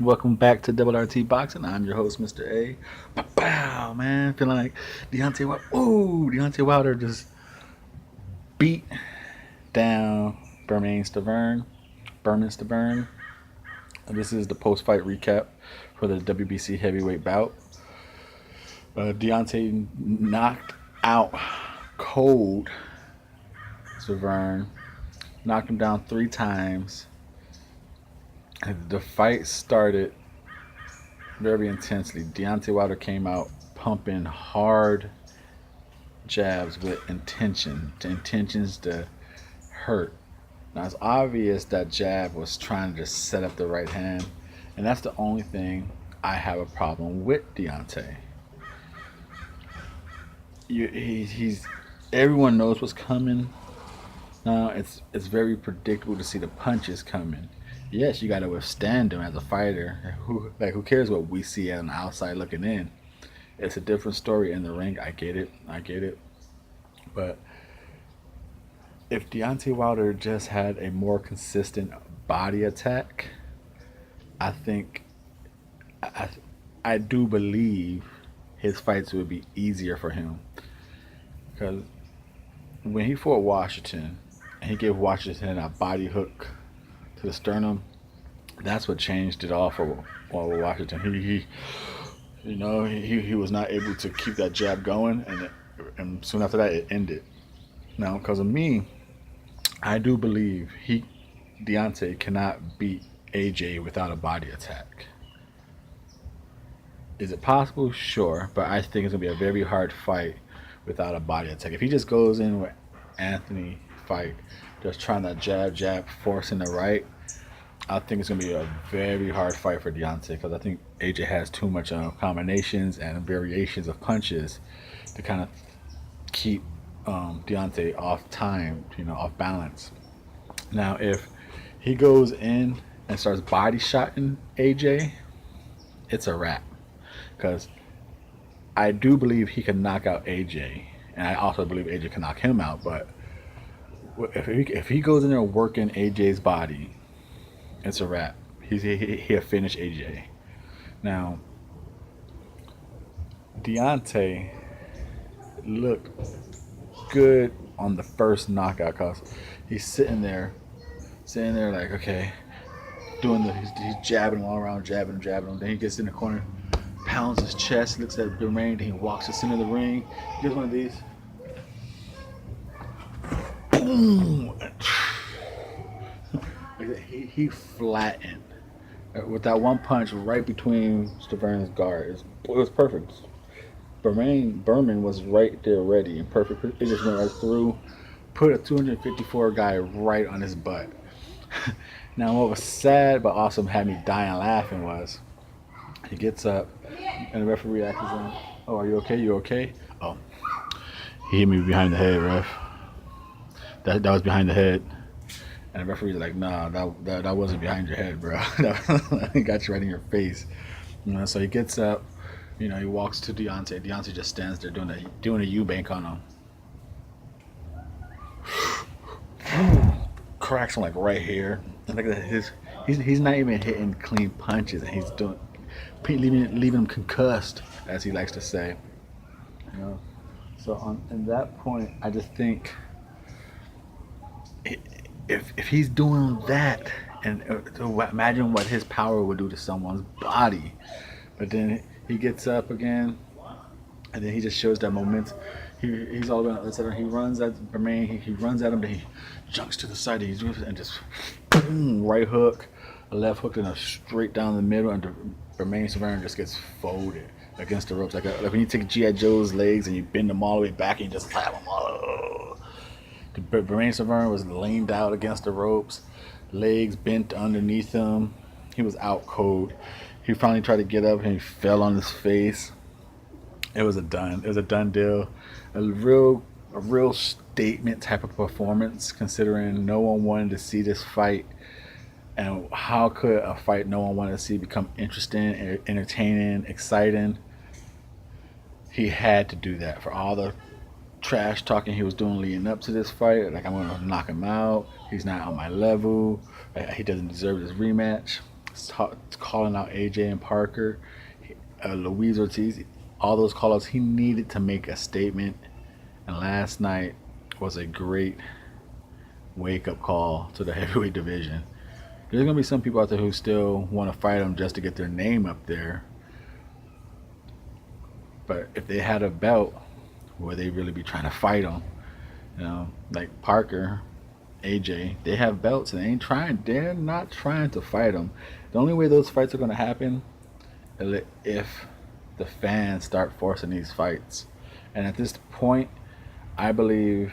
Welcome back to Double RT Boxing. I'm your host, Mr.A. Bow, man. Feeling like Deontay Wilder just beat down Berman Stiverne. This is the post-fight recap for the WBC heavyweight bout. Deontay knocked out cold Striverne, knocked him down 3 times. The fight started very intensely. Deontay Wilder came out pumping hard jabs with intentions to hurt. Now it's obvious that jab was trying to just set up the right hand, and that's the only thing I have a problem with Deontay. He's everyone knows what's coming. Now it's very predictable to see the punches coming. Yes, you got to withstand them as a fighter. Who cares what we see on the outside looking in? It's a different story in the ring. I get it. But if Deontay Wilder just had a more consistent body attack, I think I I do believe his fights would be easier for him because when he fought Washington and he gave Washington a body hook to the sternum, that's what changed it all for Washington. He was not able to keep that jab going, and soon after that it ended. Now, because of me, I do believe Deontay cannot beat AJ without a body attack. Is it possible? Sure, but I think it's gonna be a very hard fight without a body attack. If he just goes in with Anthony fight, just trying to jab, forcing the right, I think it's gonna be a very hard fight for Deontay because I think AJ has too much combinations and variations of punches to kind of keep Deontay off time, off balance. Now, if he goes in and starts body shotting AJ, it's a wrap because I do believe he can knock out AJ, and I also believe AJ can knock him out. But if he goes in there working AJ's body, it's a wrap. He'll finish AJ. Now, Deontay looked good on the first knockout because he's sitting there like, okay, he's jabbing him all around, jabbing him. Then he gets in the corner, pounds his chest, looks at the ring, then he walks to the center of the ring, gives one of these, boom. He flattened with that one punch right between Stiverne's guard. It was perfect. Berman was right there ready and perfect. It just went right through, put a 254 guy right on his butt. Now, what was sad but also had me dying laughing was he gets up and the referee asks him, "Oh, are you okay? You okay?" "Oh, he hit me behind the head, ref. That was behind the head." And the referee's like, "Nah, that wasn't behind your head, bro. That got you right in your face." So he gets up. He walks to Deontay. Deontay just stands there doing a Eubank on him. Cracks him like right here. And look at that. He's not even hitting clean punches, and he's leaving him concussed, as he likes to say. You know. So in that point, I just think if he's doing that, and imagine what his power would do to someone's body. But then he gets up again, and then he just shows that momentum. He's all about it. He runs at Berman. He runs at him. Then he jumps to the side. And just boom, right hook, a left hook, and a straight down the middle. And Berman Stiverne just gets folded against the ropes, like when you take G.I. Joe's legs and you bend them all the way back and you just slap them all. Berman Stiverne was leaned out against the ropes, legs bent underneath him. He was out cold. He finally tried to get up and he fell on his face. It was a done deal. A real statement type of performance, considering no one wanted to see this fight. And how could a fight no one wanted to see become interesting, entertaining, exciting? He had to do that for all the trash talking he was doing leading up to this fight. Like, I'm going to knock him out. He's not on my level. He doesn't deserve this rematch. calling out AJ and Parker, Luis Ortiz, all those callouts. He needed to make a statement, and last night was a great wake-up call to the heavyweight division. There's gonna be some people out there who still want to fight him just to get their name up there, but if they had a belt, would they really be trying to fight him? You know, like Parker, AJ, they have belts and they're not trying to fight him. The only way those fights are going to happen is if the fans start forcing these fights. And at this point, I believe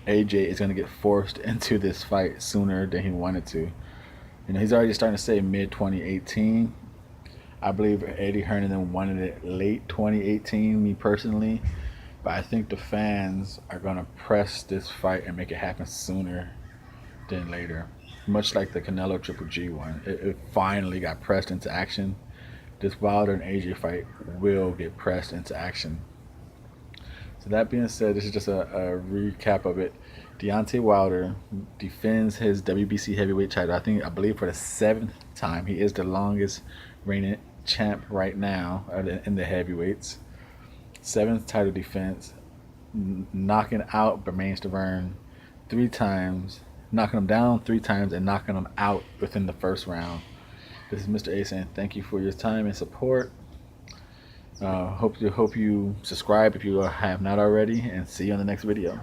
AJ is going to get forced into this fight sooner than he wanted to. You know, he's already starting to say mid 2018. I believe Eddie Hernan wanted it late 2018, me personally. But I think the fans are going to press this fight and make it happen sooner than later. Much like the Canelo Triple G one. It finally got pressed into action. This Wilder and AJ fight will get pressed into action. So that being said, this is just a recap of it. Deontay Wilder defends his WBC heavyweight title. I believe for the 7th time. He is the longest reigning champ right now in the heavyweights. 7th title defense, knocking out Stiverne 3 times, knocking him down 3 times, and knocking him out within the first round. This is Mr. A saying thank you for your time and support. Hope you subscribe if you have not already, and see you on the next video.